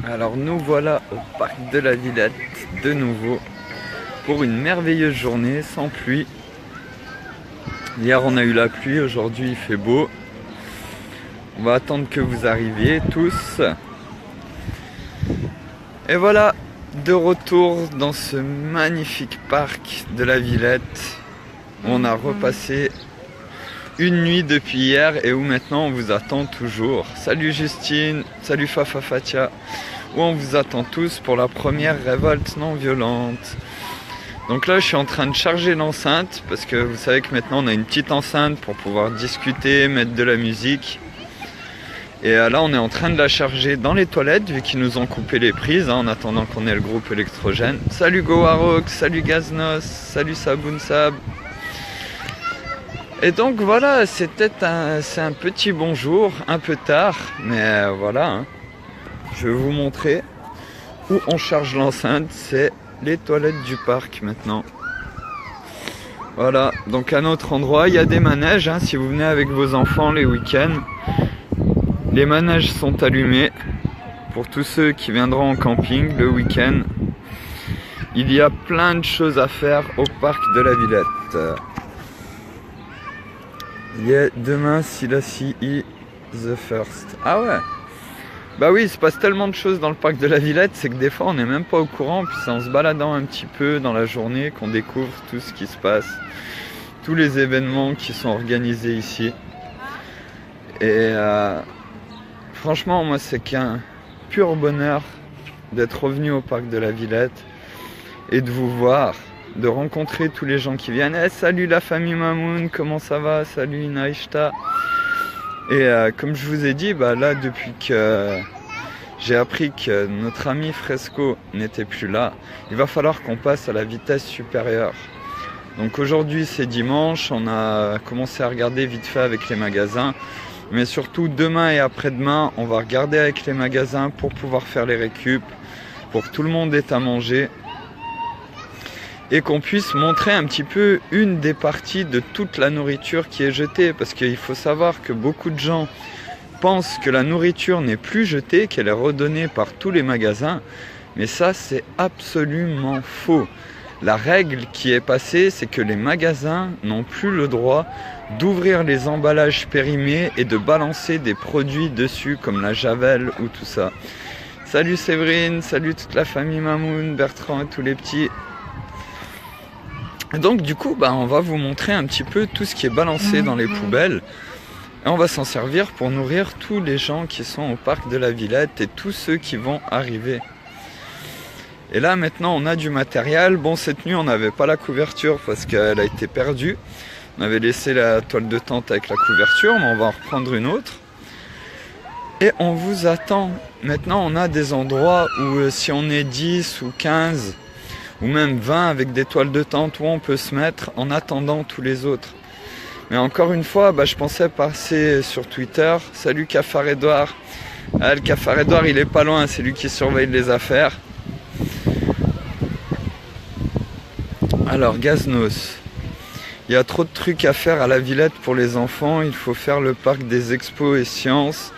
Alors nous voilà au parc de la Villette de nouveau pour une merveilleuse journée sans pluie. Hier on a eu la pluie, aujourd'hui il fait beau. On va attendre que vous arriviez tous. Et voilà, de retour dans ce magnifique parc de la Villette où on a repassé une nuit depuis hier et où maintenant on vous attend toujours. Salut Justine, salut Fafa Fatia, où on vous attend tous pour la première révolte non violente. Donc là je suis en train de charger l'enceinte parce que vous savez que maintenant on a une petite enceinte pour pouvoir discuter, mettre de la musique. Et là on est en train de la charger dans les toilettes vu qu'ils nous ont coupé les prises en attendant qu'on ait le groupe électrogène. Salut Gowarok, salut Gaznos, salut Saboun Sab. Et donc voilà, c'est un petit bonjour, un peu tard, mais voilà, hein. Je vais vous montrer où on charge l'enceinte, c'est les toilettes du parc maintenant. Voilà, donc à notre endroit, il y a des manèges, hein, si vous venez avec vos enfants les week-ends. Les manèges sont allumés pour tous ceux qui viendront en camping le week-end. Il y a plein de choses à faire au parc de la Villette. Yeah, demain, Silassi is the first. Ah ouais. Bah oui, il se passe tellement de choses dans le parc de la Villette, c'est que des fois on n'est même pas au courant, puis c'est en se baladant un petit peu dans la journée qu'on découvre tout ce qui se passe, tous les événements qui sont organisés ici. Et franchement, moi c'est qu'un pur bonheur d'être revenu au parc de la Villette et de vous voir, de rencontrer tous les gens qui viennent. Eh, salut la famille Mamoun, comment ça va? Salut Inaishta. Et comme je vous ai dit, bah là depuis que j'ai appris que notre ami Fresco n'était plus là, il va falloir qu'on passe à la vitesse supérieure. Donc aujourd'hui c'est dimanche, on a commencé à regarder vite fait avec les magasins, mais surtout demain et après-demain on va regarder avec les magasins pour pouvoir faire les récup, pour que tout le monde ait à manger et qu'on puisse montrer un petit peu une des parties de toute la nourriture qui est jetée. Parce qu'il faut savoir que beaucoup de gens pensent que la nourriture n'est plus jetée, qu'elle est redonnée par tous les magasins. Mais ça, c'est absolument faux. La règle qui est passée, c'est que les magasins n'ont plus le droit d'ouvrir les emballages périmés et de balancer des produits dessus, comme la javel ou tout ça. Salut Séverine, salut toute la famille Mamoun, Bertrand et tous les petits. Donc du coup, on va vous montrer un petit peu tout ce qui est balancé dans les poubelles. Et on va s'en servir pour nourrir tous les gens qui sont au parc de la Villette et tous ceux qui vont arriver. Et là maintenant on a du matériel. Bon, cette nuit on n'avait pas la couverture parce qu'elle a été perdue. On avait laissé la toile de tente avec la couverture, mais on va en reprendre une autre. Et on vous attend. Maintenant on a des endroits où si on est 10 ou 15... ou même 20 avec des toiles de tente où on peut se mettre en attendant tous les autres. Mais encore une fois, je pensais passer sur Twitter. Salut Cafard Edouard. Ah, le Cafard Edouard il est pas loin, c'est lui qui surveille les affaires. Alors Gaznos, il y a trop de trucs à faire à la Villette pour les enfants. Il faut faire le parc des expos et sciences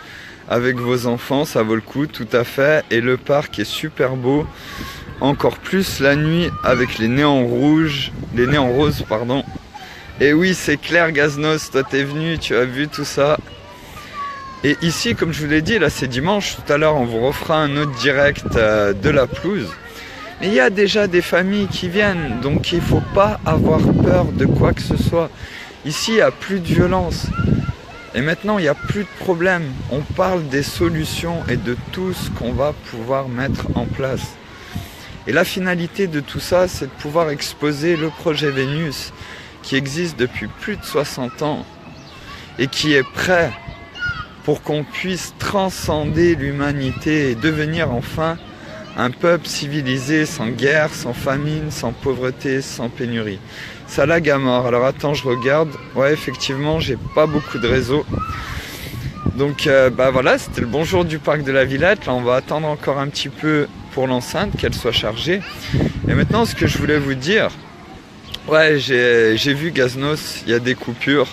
avec vos enfants, ça vaut le coup, tout à fait. Et le parc est super beau. Encore plus la nuit avec les néons rouges, les néons roses, pardon. Et oui, c'est clair Gaznos, toi t'es venu, tu as vu tout ça. Et ici, comme je vous l'ai dit, là c'est dimanche, tout à l'heure on vous refera un autre direct de la pelouse. Mais il y a déjà des familles qui viennent, donc il ne faut pas avoir peur de quoi que ce soit. Ici, il n'y a plus de violence. Et maintenant, il n'y a plus de problème. On parle des solutions et de tout ce qu'on va pouvoir mettre en place. Et la finalité de tout ça, c'est de pouvoir exposer le projet Vénus, qui existe depuis plus de 60 ans, et qui est prêt pour qu'on puisse transcender l'humanité et devenir enfin un peuple civilisé, sans guerre, sans famine, sans pauvreté, sans pénurie. Ça lag à mort. Alors attends, je regarde. Ouais, effectivement, j'ai pas beaucoup de réseau. Donc voilà, c'était le bonjour du parc de la Villette. Là, on va attendre encore un petit peu pour l'enceinte, qu'elle soit chargée. Et maintenant, ce que je voulais vous dire, ouais, j'ai vu Gaznos, il y a des coupures.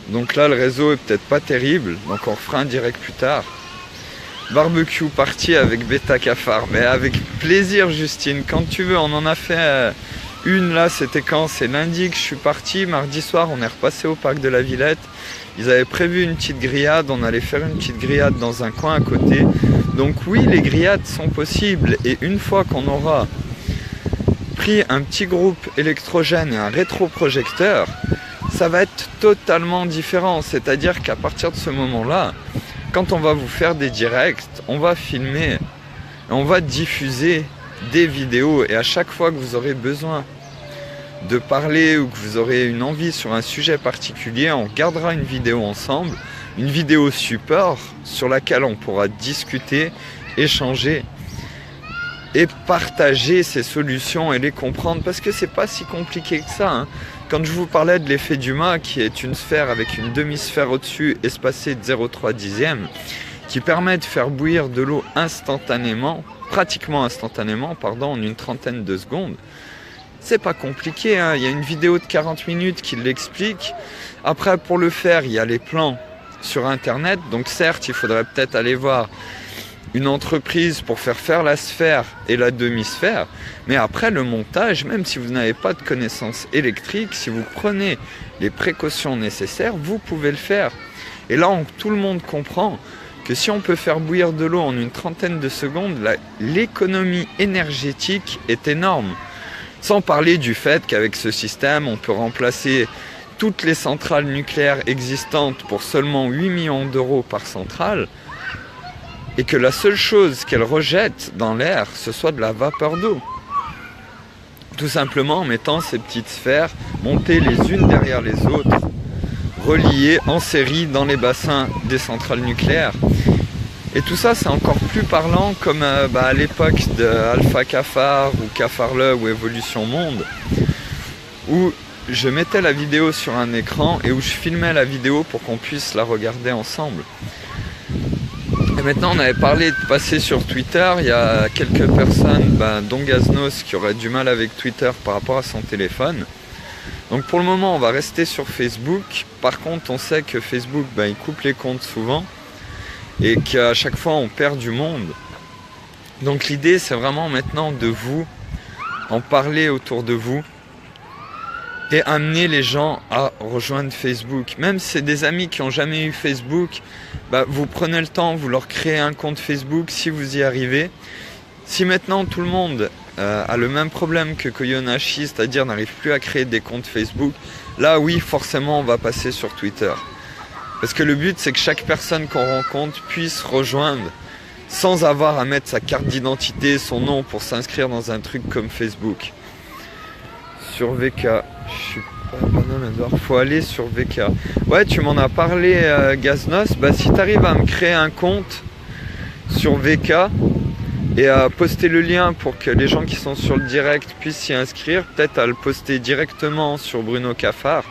Donc là, le réseau est peut-être pas terrible, donc on refera un direct plus tard. Barbecue party avec Bêta Cafard. Mais avec plaisir, Justine, quand tu veux. On en a fait une là, c'était quand? C'est lundi que je suis parti. Mardi soir, on est repassé au parc de la Villette. Ils avaient prévu une petite grillade. On allait faire une petite grillade dans un coin à côté. Donc oui, les grillades sont possibles. Et une fois qu'on aura pris un petit groupe électrogène et un rétroprojecteur, ça va être totalement différent. C'est-à-dire qu'à partir de ce moment-là, quand on va vous faire des directs, on va filmer, on va diffuser des vidéos. Et à chaque fois que vous aurez besoin de parler ou que vous aurez une envie sur un sujet particulier, on regardera une vidéo ensemble, une vidéo support sur laquelle on pourra discuter, échanger et partager ces solutions et les comprendre, parce que c'est pas si compliqué que ça, hein. Quand je vous parlais de l'effet Dumas, qui est une sphère avec une demi-sphère au-dessus espacée de 0,3 dixième, qui permet de faire bouillir de l'eau instantanément, pratiquement instantanément, pardon, en une trentaine de secondes, c'est pas compliqué, hein. Il y a une vidéo de 40 minutes qui l'explique. Après, pour le faire, il y a les plans sur internet, donc certes, il faudrait peut-être aller voir une entreprise pour faire la sphère et la demi-sphère, mais après le montage, même si vous n'avez pas de connaissances électriques, si vous prenez les précautions nécessaires, vous pouvez le faire. Et là, tout le monde comprend que si on peut faire bouillir de l'eau en une trentaine de secondes, l'économie énergétique est énorme. Sans parler du fait qu'avec ce système, on peut remplacer toutes les centrales nucléaires existantes pour seulement 8 millions d'euros par centrale, et que la seule chose qu'elle rejette dans l'air, ce soit de la vapeur d'eau. Tout simplement en mettant ces petites sphères montées les unes derrière les autres, reliées en série dans les bassins des centrales nucléaires. Et tout ça, c'est encore plus parlant comme à l'époque de Alpha Cafard ou Cafarle ou Évolution Monde, où je mettais la vidéo sur un écran et où je filmais la vidéo pour qu'on puisse la regarder ensemble. Et maintenant, on avait parlé de passer sur Twitter. Il y a quelques personnes, dont Gaznos, qui auraient du mal avec Twitter par rapport à son téléphone. Donc pour le moment, on va rester sur Facebook. Par contre, on sait que Facebook, il coupe les comptes souvent et qu'à chaque fois, on perd du monde. Donc l'idée, c'est vraiment maintenant de vous en parler autour de vous et amener les gens à rejoindre Facebook. Même si c'est des amis qui n'ont jamais eu Facebook, vous prenez le temps, vous leur créez un compte Facebook si vous y arrivez. Si maintenant tout le monde a le même problème que Koyonashi, c'est-à-dire n'arrive plus à créer des comptes Facebook, là oui, forcément on va passer sur Twitter. Parce que le but, c'est que chaque personne qu'on rencontre puisse rejoindre sans avoir à mettre sa carte d'identité, son nom pour s'inscrire dans un truc comme Facebook. Sur VK, je suis pas banal, faut aller sur VK. Ouais, tu m'en as parlé, Gaznos. Si tu arrives à me créer un compte sur VK et à poster le lien pour que les gens qui sont sur le direct puissent s'y inscrire, peut-être à le poster directement sur Bruno Cafard.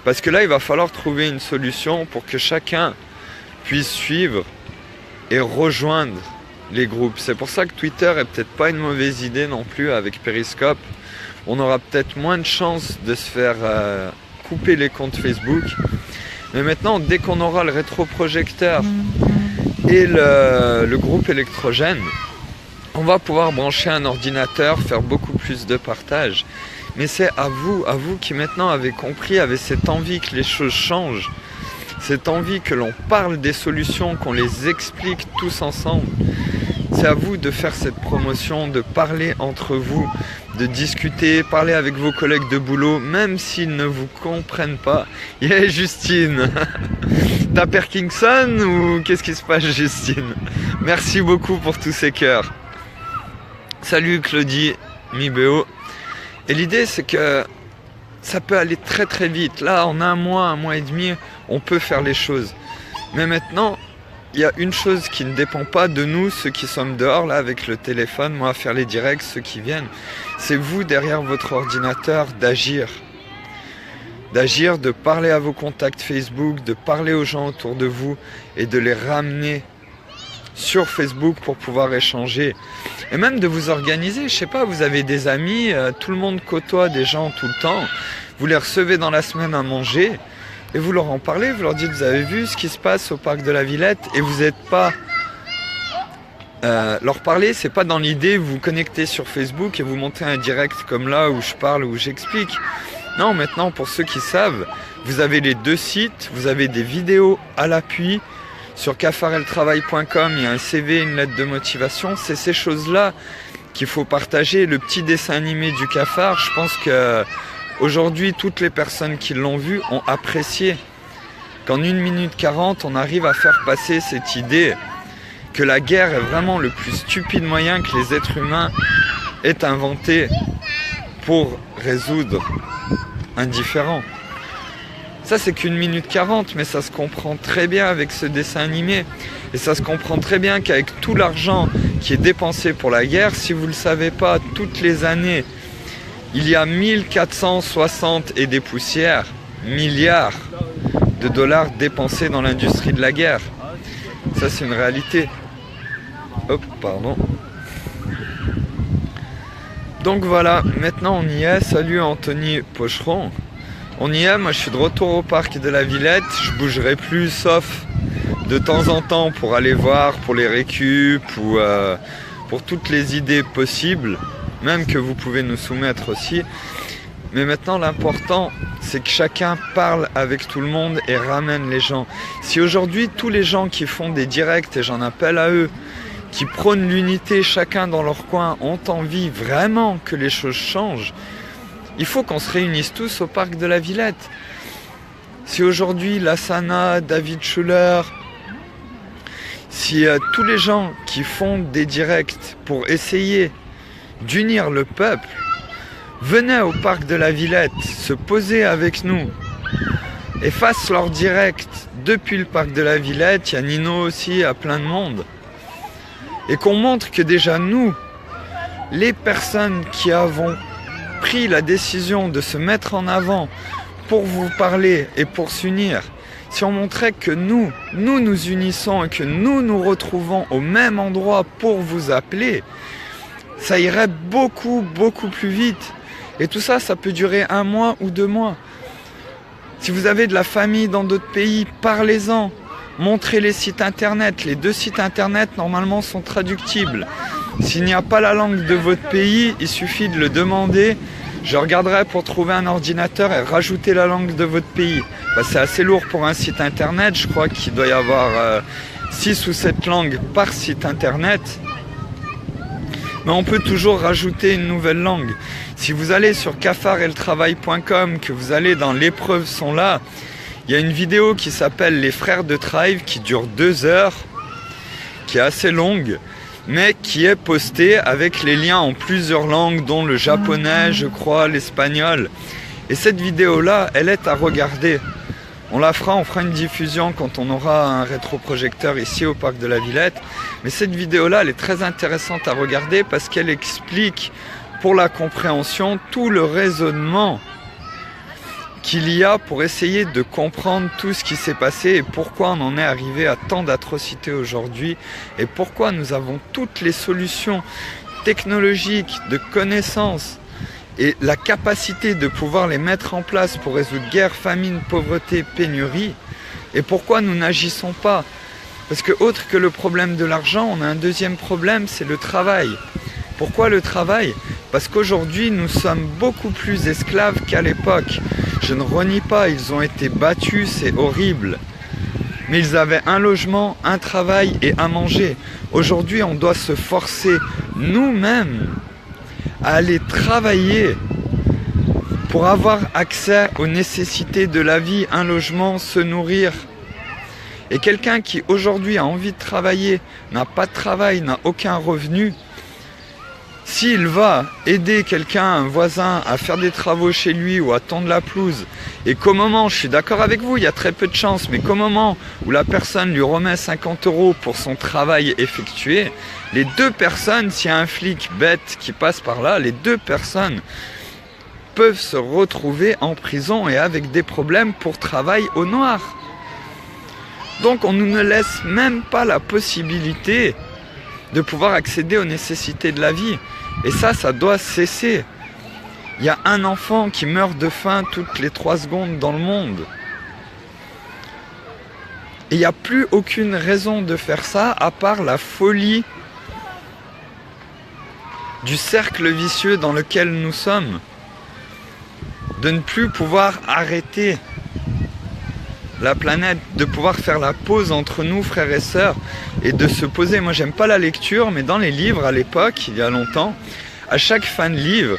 Parce que là, il va falloir trouver une solution pour que chacun puisse suivre et rejoindre les groupes. C'est pour ça que Twitter est peut-être pas une mauvaise idée non plus avec Periscope. On aura peut-être moins de chances de se faire couper les comptes Facebook. Mais maintenant, dès qu'on aura le rétroprojecteur et le groupe électrogène, on va pouvoir brancher un ordinateur, faire beaucoup plus de partage. Mais c'est à vous qui maintenant avez compris, avez cette envie que les choses changent, cette envie que l'on parle des solutions, qu'on les explique tous ensemble. C'est à vous de faire cette promotion, de parler entre vous, de discuter, parler avec vos collègues de boulot, même s'ils ne vous comprennent pas. Yeah, Justine. T'as Parkinson ou qu'est-ce qui se passe, Justine? Merci beaucoup pour tous ces cœurs. Salut Claudie, Mibéo. Et l'idée, c'est que ça peut aller très très vite. Là, en un mois et demi, on peut faire les choses. Mais maintenant, il y a une chose qui ne dépend pas de nous, ceux qui sommes dehors là avec le téléphone, moi à faire les directs, ceux qui viennent. C'est vous derrière votre ordinateur d'agir. D'agir, de parler à vos contacts Facebook, de parler aux gens autour de vous et de les ramener sur Facebook pour pouvoir échanger. Et même de vous organiser, je sais pas, vous avez des amis, tout le monde côtoie des gens tout le temps, vous les recevez dans la semaine à manger. Et vous leur en parlez, vous leur dites, vous avez vu ce qui se passe au parc de la Villette et vous n'êtes pas leur parler, c'est pas dans l'idée vous connecter sur Facebook et vous monter un direct comme là où je parle, où j'explique. Non, maintenant pour ceux qui savent, vous avez les deux sites, vous avez des vidéos à l'appui. Sur cafareltravail.com, il y a un CV, une lettre de motivation. C'est ces choses-là qu'il faut partager. Le petit dessin animé du cafard, je pense que aujourd'hui, toutes les personnes qui l'ont vu ont apprécié. Qu'en 1 minute 40, on arrive à faire passer cette idée que la guerre est vraiment le plus stupide moyen que les êtres humains aient inventé pour résoudre un différend. Ça, c'est qu'1 minute 40, mais ça se comprend très bien avec ce dessin animé. Et ça se comprend très bien qu'avec tout l'argent qui est dépensé pour la guerre, si vous ne le savez pas, toutes les années, il y a 1460 et des poussières milliards de dollars dépensés dans l'industrie de la guerre. Ça, c'est une réalité. Hop, pardon. Donc voilà, maintenant on y est. Salut Anthony Pocheron. On y est, moi je suis de retour au parc de la Villette. Je bougerai plus, sauf de temps en temps pour aller voir, pour les récup ou pour toutes les idées possibles, même que vous pouvez nous soumettre aussi. Mais maintenant l'important, c'est que chacun parle avec tout le monde et ramène les gens. Si aujourd'hui tous les gens qui font des directs, et j'en appelle à eux, qui prônent l'unité chacun dans leur coin, ont envie vraiment que les choses changent, il faut qu'on se réunisse tous au parc de la Villette. Si aujourd'hui Lassana, David Schuller, si tous les gens qui font des directs pour essayer d'unir le peuple venaient au parc de la Villette se poser avec nous et fassent leur direct depuis le parc de la Villette, il y a Nino aussi, il y a plein de monde, et qu'on montre que déjà nous, les personnes qui avons pris la décision de se mettre en avant pour vous parler et pour s'unir, si on montrait que nous nous unissons et que nous nous retrouvons au même endroit pour vous appeler, ça irait beaucoup plus vite. Et tout ça, ça peut durer 1 mois ou 2 mois. Si vous avez de la famille dans d'autres pays, parlez-en. Montrez les sites internet. Les 2 sites internet, normalement, sont traductibles. S'il n'y a pas la langue de votre pays, il suffit de le demander. Je regarderai pour trouver un ordinateur et rajouter la langue de votre pays. C'est assez lourd pour un site internet. Je crois qu'il doit y avoir 6 ou 7 langues par site internet. Mais on peut toujours rajouter une nouvelle langue. Si vous allez sur cafareltravail.com, que vous allez dans l'épreuve sont là, il y a une vidéo qui s'appelle Les Frères de Thrive qui dure 2 heures, qui est assez longue, mais qui est postée avec les liens en plusieurs langues, dont le japonais, je crois, l'espagnol. Et cette vidéo-là, elle est à regarder. On fera une diffusion quand on aura un rétroprojecteur ici au parc de la Villette. Mais cette vidéo-là, elle est très intéressante à regarder parce qu'elle explique, pour la compréhension, tout le raisonnement qu'il y a pour essayer de comprendre tout ce qui s'est passé et pourquoi on en est arrivé à tant d'atrocités aujourd'hui et pourquoi nous avons toutes les solutions technologiques, de connaissances et la capacité de pouvoir les mettre en place pour résoudre guerre, famine, pauvreté, pénurie, et pourquoi nous n'agissons pas. Parce que autre que le problème de l'argent, on a un deuxième problème, c'est le travail. Pourquoi le travail? Parce qu'aujourd'hui, nous sommes beaucoup plus esclaves qu'à l'époque. Je ne renie pas, ils ont été battus, c'est horrible. Mais ils avaient un logement, un travail et à manger. Aujourd'hui, on doit se forcer nous-mêmes à aller travailler pour avoir accès aux nécessités de la vie, un logement, se nourrir. Et quelqu'un qui aujourd'hui a envie de travailler, n'a pas de travail, n'a aucun revenu, s'il va aider quelqu'un, un voisin, à faire des travaux chez lui ou à tondre la pelouse, et qu'au moment, je suis d'accord avec vous, il y a très peu de chance, mais qu'au moment où la personne lui remet 50 € pour son travail effectué, les 2 personnes, s'il y a un flic bête qui passe par là, les 2 personnes peuvent se retrouver en prison et avec des problèmes pour travail au noir. Donc on ne laisse même pas la possibilité de pouvoir accéder aux nécessités de la vie. Et ça doit cesser. Il y a un enfant qui meurt de faim toutes les 3 secondes dans le monde. Et il n'y a plus aucune raison de faire ça à part la folie du cercle vicieux dans lequel nous sommes, de ne plus pouvoir arrêter la planète, de pouvoir faire la pause entre nous, frères et sœurs, et de se poser. Moi, j'aime pas la lecture, mais dans les livres, à l'époque, il y a longtemps, à chaque fin de livre,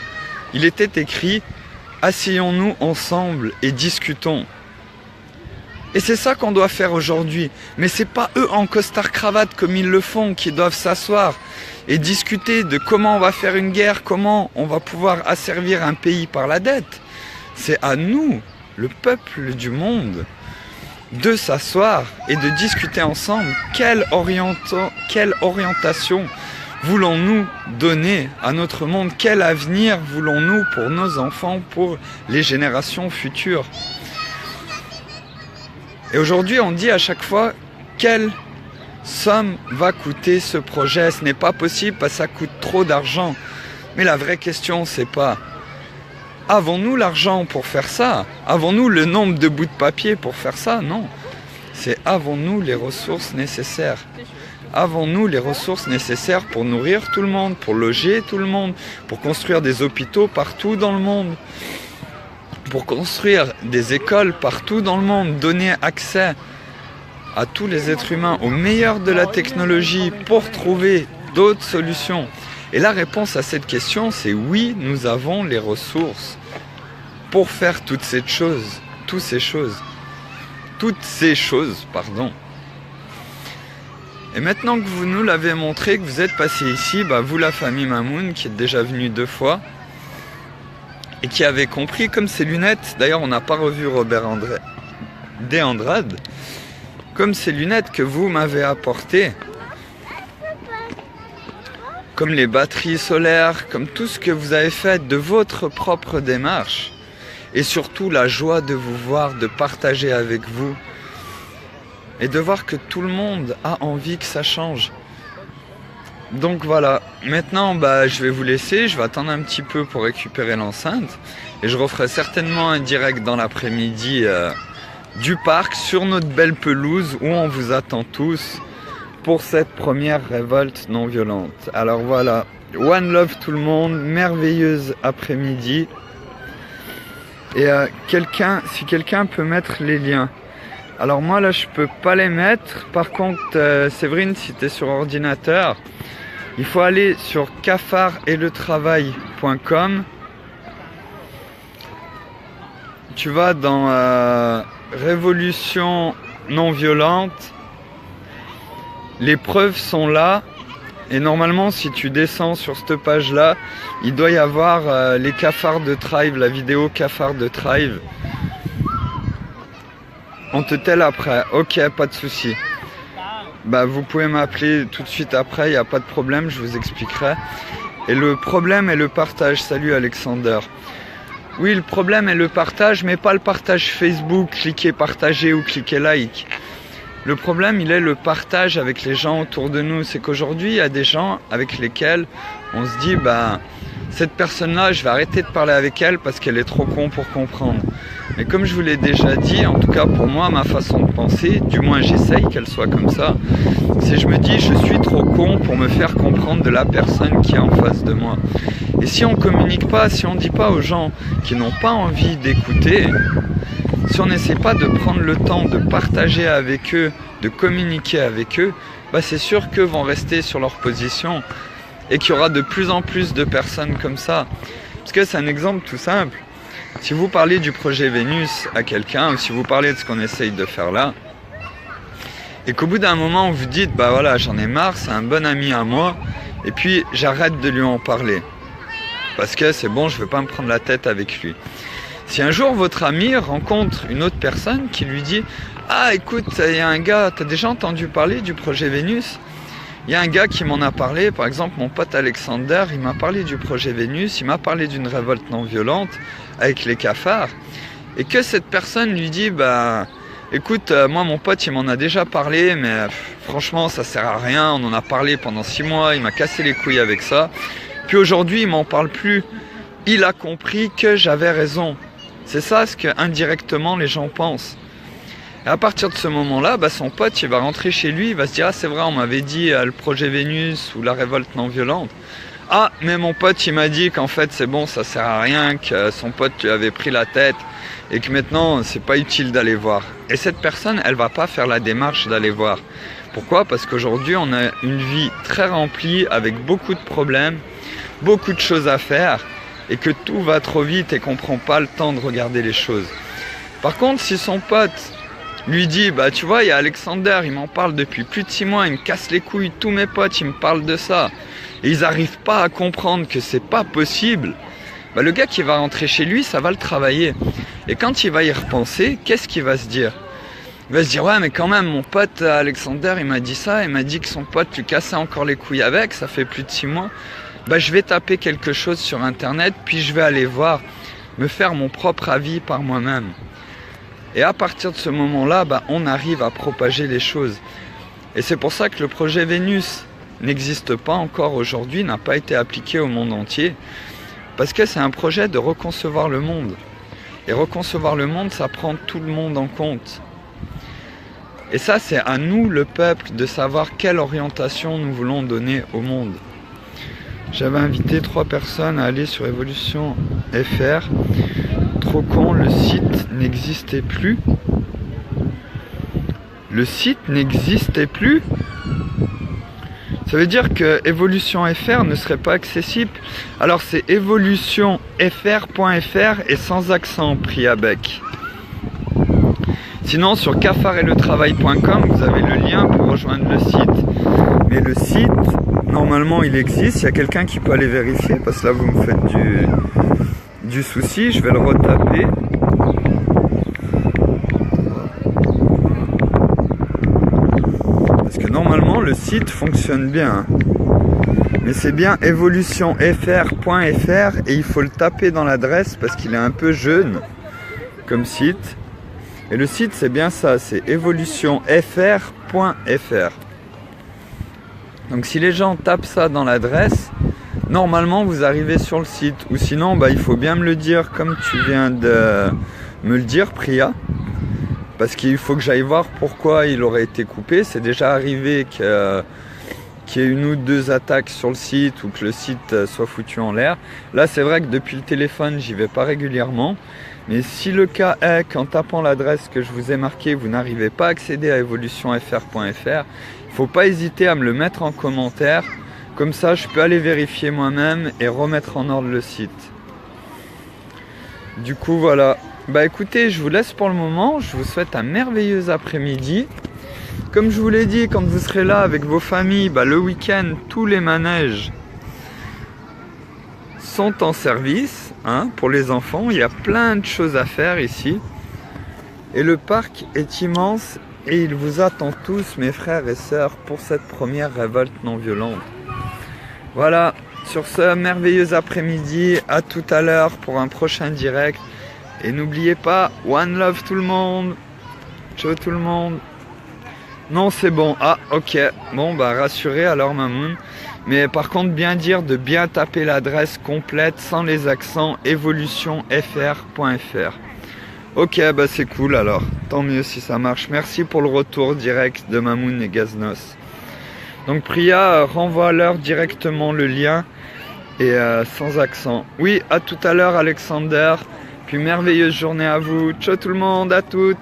il était écrit « Asseyons-nous ensemble et discutons ». Et c'est ça qu'on doit faire aujourd'hui. Mais c'est pas eux en costard-cravate comme ils le font qui doivent s'asseoir et discuter de comment on va faire une guerre, comment on va pouvoir asservir un pays par la dette. C'est à nous, le peuple du monde, de s'asseoir et de discuter ensemble quelle orientation voulons-nous donner à notre monde, quel avenir voulons-nous pour nos enfants, pour les générations futures. Et aujourd'hui on dit à chaque fois quelle somme va coûter ce projet. Ce n'est pas possible parce que ça coûte trop d'argent. Mais la vraie question c'est pas avons-nous l'argent pour faire ça? Avons-nous le nombre de bouts de papier pour faire ça? Non. C'est avons-nous les ressources nécessaires? Avons-nous les ressources nécessaires pour nourrir tout le monde, pour loger tout le monde, pour construire des hôpitaux partout dans le monde, pour construire des écoles partout dans le monde, donner accès à tous les êtres humains au meilleur de la technologie pour trouver d'autres solutions? Et la réponse à cette question, c'est oui, nous avons les ressources pour faire toutes ces choses, pardon. Et maintenant que vous nous l'avez montré, que vous êtes passé ici, vous la famille Mamoun, qui est déjà venue 2 fois, et qui avait compris, comme ces lunettes, d'ailleurs on n'a pas revu Robert Andrade, comme ces lunettes que vous m'avez apportées, comme les batteries solaires, comme tout ce que vous avez fait de votre propre démarche, et surtout la joie de vous voir, de partager avec vous, et de voir que tout le monde a envie que ça change. Donc voilà, maintenant je vais vous laisser, je vais attendre un petit peu pour récupérer l'enceinte, et je referai certainement un direct dans l'après-midi du parc, sur notre belle pelouse, où on vous attend tous, pour cette première révolte non violente. Alors voilà, one love tout le monde, merveilleuse après-midi. Et si quelqu'un peut mettre les liens. Alors moi là je peux pas les mettre, par contre Séverine, si tu es sur ordinateur, il faut aller sur cafardelettravail.com. Tu vas dans révolution non violente. Les preuves sont là, et normalement si tu descends sur cette page là, il doit y avoir les cafards de Thrive, la vidéo cafards de Thrive. On te telle après, ok, pas de souci. Vous pouvez m'appeler tout de suite après, il n'y a pas de problème, je vous expliquerai. Et le problème est le partage, salut Alexander. Oui, le problème est le partage, mais pas le partage Facebook, cliquez partager ou cliquez like. Le problème, il est le partage avec les gens autour de nous. C'est qu'aujourd'hui, il y a des gens avec lesquels on se dit, cette personne-là, je vais arrêter de parler avec elle parce qu'elle est trop con pour comprendre. Mais comme je vous l'ai déjà dit, en tout cas pour moi, ma façon de penser, du moins j'essaye qu'elle soit comme ça, c'est je me dis, je suis trop con pour me faire comprendre de la personne qui est en face de moi. Et si on communique pas, si on dit pas aux gens qui n'ont pas envie d'écouter, si on n'essaie pas de prendre le temps de partager avec eux, de communiquer avec eux, c'est sûr qu'eux vont rester sur leur position et qu'il y aura de plus en plus de personnes comme ça. Parce que c'est un exemple tout simple. Si vous parlez du projet Vénus à quelqu'un, ou si vous parlez de ce qu'on essaye de faire là, et qu'au bout d'un moment vous dites, voilà, j'en ai marre, c'est un bon ami à moi, et puis j'arrête de lui en parler. Parce que c'est bon, je ne veux pas me prendre la tête avec lui. Si un jour votre ami rencontre une autre personne qui lui dit « Ah écoute, il y a un gars, t'as déjà entendu parler du projet Vénus ?» Il y a un gars qui m'en a parlé, par exemple mon pote Alexander, il m'a parlé du projet Vénus, il m'a parlé d'une révolte non violente avec les cafards. Et que cette personne lui dit « Écoute, moi mon pote il m'en a déjà parlé, mais franchement ça sert à rien, on en a parlé pendant 6 mois, il m'a cassé les couilles avec ça. Puis aujourd'hui il m'en parle plus, il a compris que j'avais raison. » C'est ça ce que indirectement les gens pensent. Et à partir de ce moment-là, son pote il va rentrer chez lui, il va se dire « Ah c'est vrai, on m'avait dit le projet Vénus ou la révolte non violente. Ah, mais mon pote, il m'a dit qu'en fait, c'est bon, ça sert à rien, que son pote lui avait pris la tête et que maintenant, c'est pas utile d'aller voir. Et cette personne, elle va pas faire la démarche d'aller voir. Pourquoi? Parce qu'aujourd'hui, on a une vie très remplie avec beaucoup de problèmes, beaucoup de choses à faire et que tout va trop vite et qu'on prend pas le temps de regarder les choses. Par contre, si son pote lui dit, bah tu vois, il y a Alexander, il m'en parle depuis plus de 6 mois, il me casse les couilles, tous mes potes, ils me parlent de ça. Et ils n'arrivent pas à comprendre que c'est pas possible. Bah, le gars qui va rentrer chez lui, ça va le travailler. Et quand il va y repenser, qu'est-ce qu'il va se dire? Il va se dire, ouais mais quand même, mon pote Alexander, il m'a dit ça, il m'a dit que son pote lui cassait encore les couilles avec, ça fait plus de 6 mois. Bah, je vais taper quelque chose sur internet, puis je vais aller voir, me faire mon propre avis par moi-même. Et à partir de ce moment-là, bah, on arrive à propager les choses. Et c'est pour ça que le projet Vénus n'existe pas encore aujourd'hui, n'a pas été appliqué au monde entier. Parce que c'est un projet de reconcevoir le monde. Et reconcevoir le monde, ça prend tout le monde en compte. Et ça, c'est à nous, le peuple, de savoir quelle orientation nous voulons donner au monde. J'avais invité 3 personnes à aller sur Evolution FR. Trop con, le site n'existait plus. Le site n'existait plus? Ça veut dire que Evolution FR ne serait pas accessible. Alors c'est evolutionfr.fr et sans accent pris à bec. Sinon sur cafareletravail.com vous avez le lien pour rejoindre le site. Mais le site, normalement il existe. Il y a quelqu'un qui peut aller vérifier parce que là vous me faites du souci. Je vais le retaper. Parce que normalement le site fonctionne bien. Mais c'est bien evolutionfr.fr et il faut le taper dans l'adresse parce qu'il est un peu jeune comme site. Et le site c'est bien ça, c'est evolutionfr.fr. Donc si les gens tapent ça dans l'adresse, normalement vous arrivez sur le site. Ou sinon bah, il faut bien me le dire comme tu viens de me le dire Priya. Parce qu'il faut que j'aille voir pourquoi il aurait été coupé. C'est déjà arrivé qu'il y ait 1 ou 2 attaques sur le site ou que le site soit foutu en l'air. Là c'est vrai que depuis le téléphone j'y vais pas régulièrement. Mais si le cas est qu'en tapant l'adresse que je vous ai marquée, vous n'arrivez pas à accéder à evolutionfr.fr, il ne faut pas hésiter à me le mettre en commentaire. Comme ça je peux aller vérifier moi-même et remettre en ordre le site. Du coup voilà. Bah écoutez, je vous laisse pour le moment. Je vous souhaite un merveilleux après-midi. Comme je vous l'ai dit, quand vous serez là avec vos familles, bah, le week-end, tous les manèges sont en service pour les enfants. Il y a plein de choses à faire ici. Et le parc est immense et il vous attend tous, mes frères et sœurs, pour cette première révolte non violente. Voilà, sur ce merveilleux après-midi, à tout à l'heure pour un prochain direct. Et n'oubliez pas, one love tout le monde. Ciao tout le monde. Non, c'est bon. Ah, ok. Bon, bah rassurez alors Mamoun. Mais par contre, bien dire de bien taper l'adresse complète sans les accents evolutionfr.fr. Ok, bah c'est cool alors. Tant mieux si ça marche. Merci pour le retour direct de Mamoun et Gaznos. Donc Priya, renvoie-leur directement le lien et sans accent. Oui, à tout à l'heure Alexander. Puis merveilleuse journée à vous. Ciao tout le monde, à toutes.